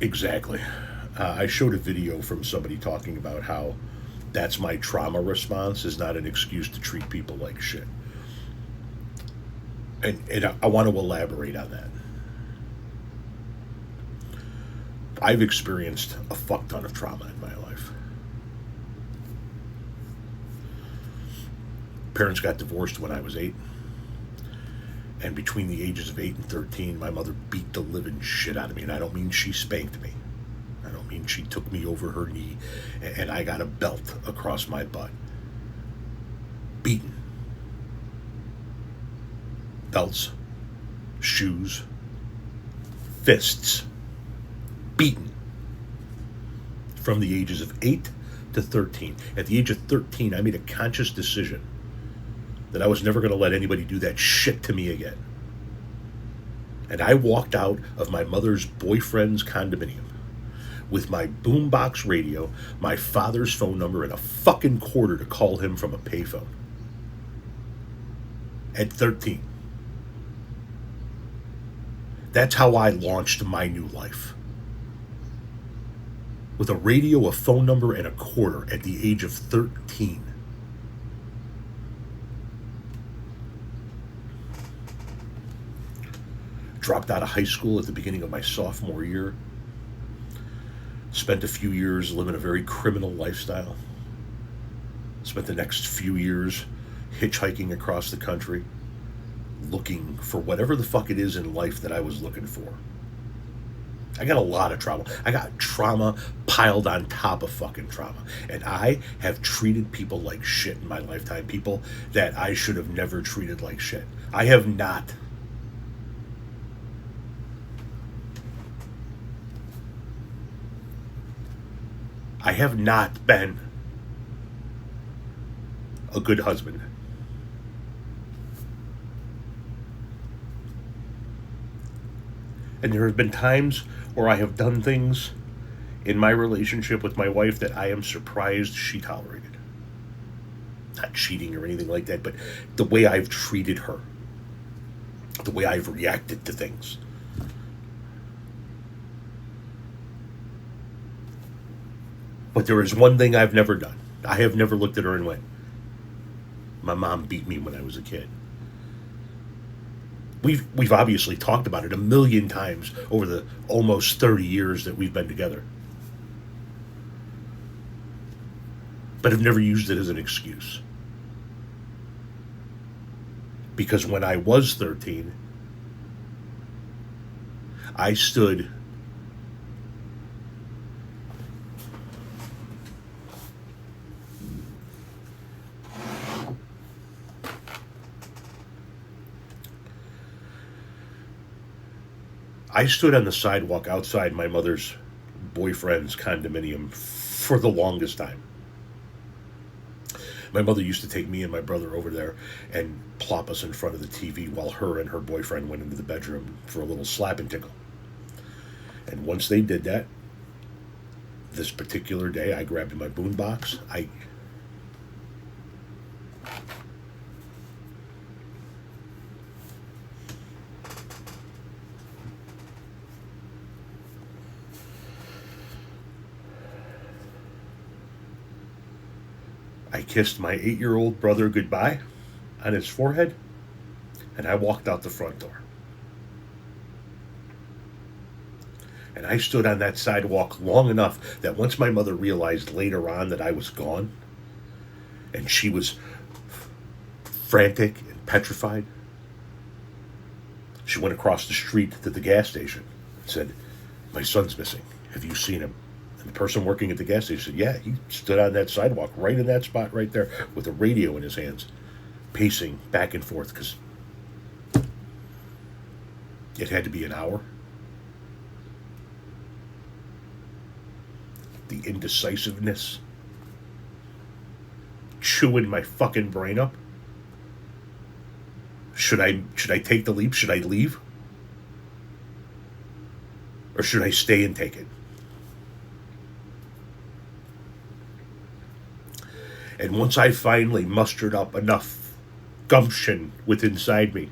Exactly. I showed a video from somebody talking about how that's my trauma response is not an excuse to treat people like shit. And I want to elaborate on that. I've experienced a fuck ton of trauma in my life. Parents got divorced when I was 8. And between the ages of 8 and 13, my mother beat the living shit out of me. And I don't mean she spanked me. I don't mean she took me over her knee and I got a belt across my butt. Beaten. Belts, shoes, fists. Beaten. From the ages of 8 to 13. At the age of 13, I made a conscious decision that I was never going to let anybody do that shit to me again. And I walked out of my mother's boyfriend's condominium with my boombox radio, my father's phone number, and a fucking quarter to call him from a payphone. At 13. That's how I launched my new life. With a radio, a phone number, and a quarter at the age of 13. Dropped out of high school at the beginning of my sophomore year. Spent a few years living a very criminal lifestyle. Spent the next few years hitchhiking across the country, looking for whatever the fuck it is in life that I was looking for. I got a lot of trauma. I got trauma piled on top of fucking trauma. And I have treated people like shit in my lifetime. People that I should have never treated like shit. I have not. I have not been a good husband. And there have been times where I have done things in my relationship with my wife that I am surprised she tolerated. Not cheating or anything like that, but the way I've treated her, the way I've reacted to things. But there is one thing I've never done. I have never looked at her and went, my mom beat me when I was a kid. We've obviously talked about it a million times over the almost 30 years that we've been together. But I've never used it as an excuse. Because when I was 13, I stood on the sidewalk outside my mother's boyfriend's condominium for the longest time. My mother used to take me and my brother over there and plop us in front of the TV while her and her boyfriend went into the bedroom for a little slap and tickle. And once they did that, this particular day, I grabbed my boombox. I kissed my 8-year-old brother goodbye on his forehead, and I walked out the front door. And I stood on that sidewalk long enough that once my mother realized later on that I was gone, and she was frantic and petrified, she went across the street to the gas station and said, my son's missing. Have you seen him? And the person working at the gas station said, yeah, he stood on that sidewalk right in that spot right there with a radio in his hands, pacing back and forth because it had to be an hour. The indecisiveness chewing my fucking brain up. Should I take the leap? Should I leave? Or should I stay and take it? And once I finally mustered up enough gumption within inside me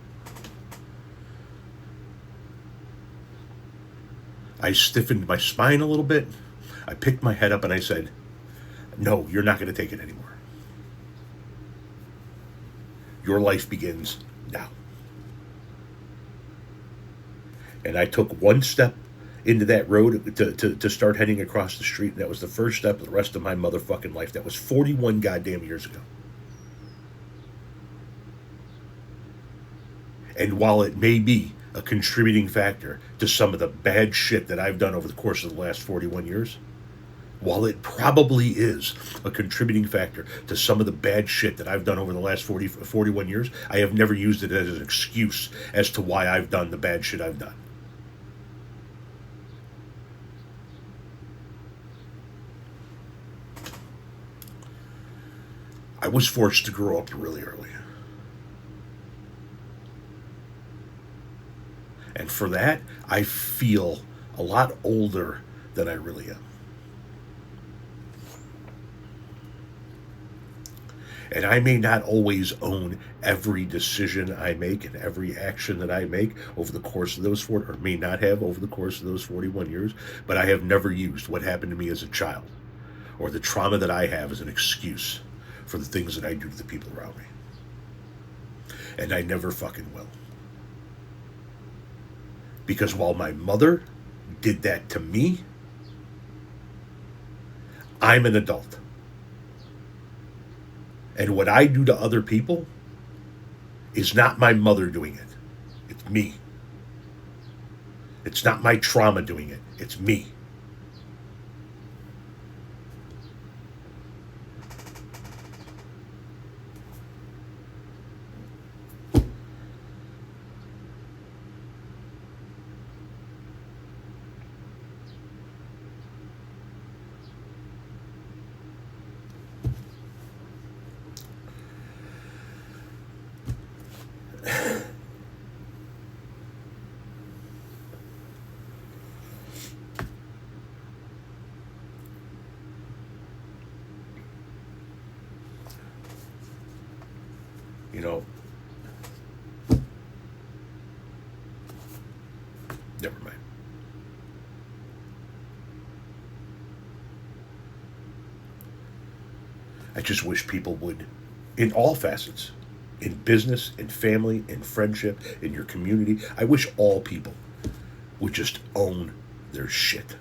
I stiffened my spine a little bit. I picked my head up and I said, no, you're not going to take it anymore. Your life begins now. And I took one step into that road to start heading across the street, and that was the first step of the rest of my motherfucking life. That was 41 goddamn years ago. And while it may be a contributing factor to some of the bad shit that I've done over the course of the last 41 years, while it probably is a contributing factor to some of the bad shit that I've done over the last 41 years, I have never used it as an excuse as to why I've done the bad shit I've done. I was forced to grow up really early. And for that, I feel a lot older than I really am. And I may not always own every decision I make and every action that I make over the course of those or may not have over the course of those 41 years, but I have never used what happened to me as a child or the trauma that I have as an excuse for the things that I do to the people around me. And I never fucking will. Because while my mother did that to me, I'm an adult. And what I do to other people is not my mother doing it. It's me. It's not my trauma doing it. It's me. You know, never mind. I just wish people would, in all facets, in business, in family, in friendship, in your community, I wish all people would just own their shit.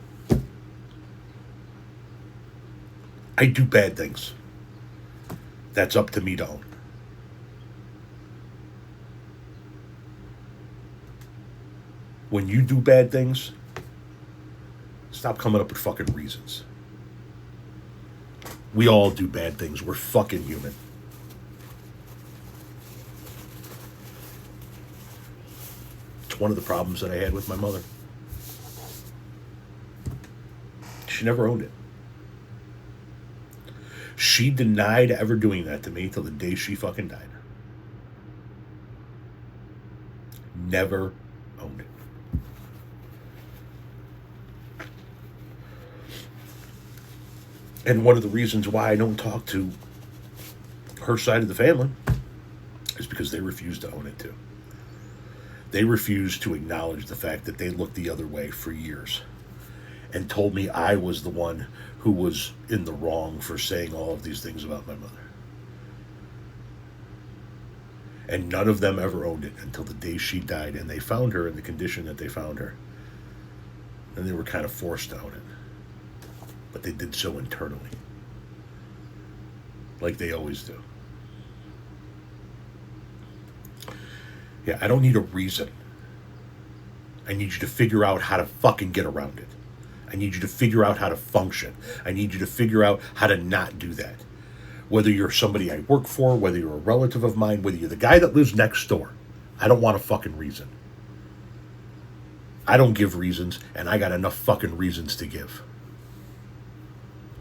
I do bad things. That's up to me to own. When you do bad things, stop coming up with fucking reasons. We all do bad things. We're fucking human. It's one of the problems that I had with my mother. She never owned it. She denied ever doing that to me till the day she fucking died. Never owned it. And one of the reasons why I don't talk to her side of the family is because they refuse to own it too. They refuse to acknowledge the fact that they looked the other way for years and told me I was the one who was in the wrong for saying all of these things about my mother. And none of them ever owned it until the day she died, and they found her in the condition that they found her. And they were kind of forced to own it. But they did so internally. Like they always do. Yeah, I don't need a reason. I need you to figure out how to fucking get around it. I need you to figure out how to function. I need you to figure out how to not do that. Whether you're somebody I work for, whether you're a relative of mine, whether you're the guy that lives next door, I don't want a fucking reason. I don't give reasons, and I got enough fucking reasons to give.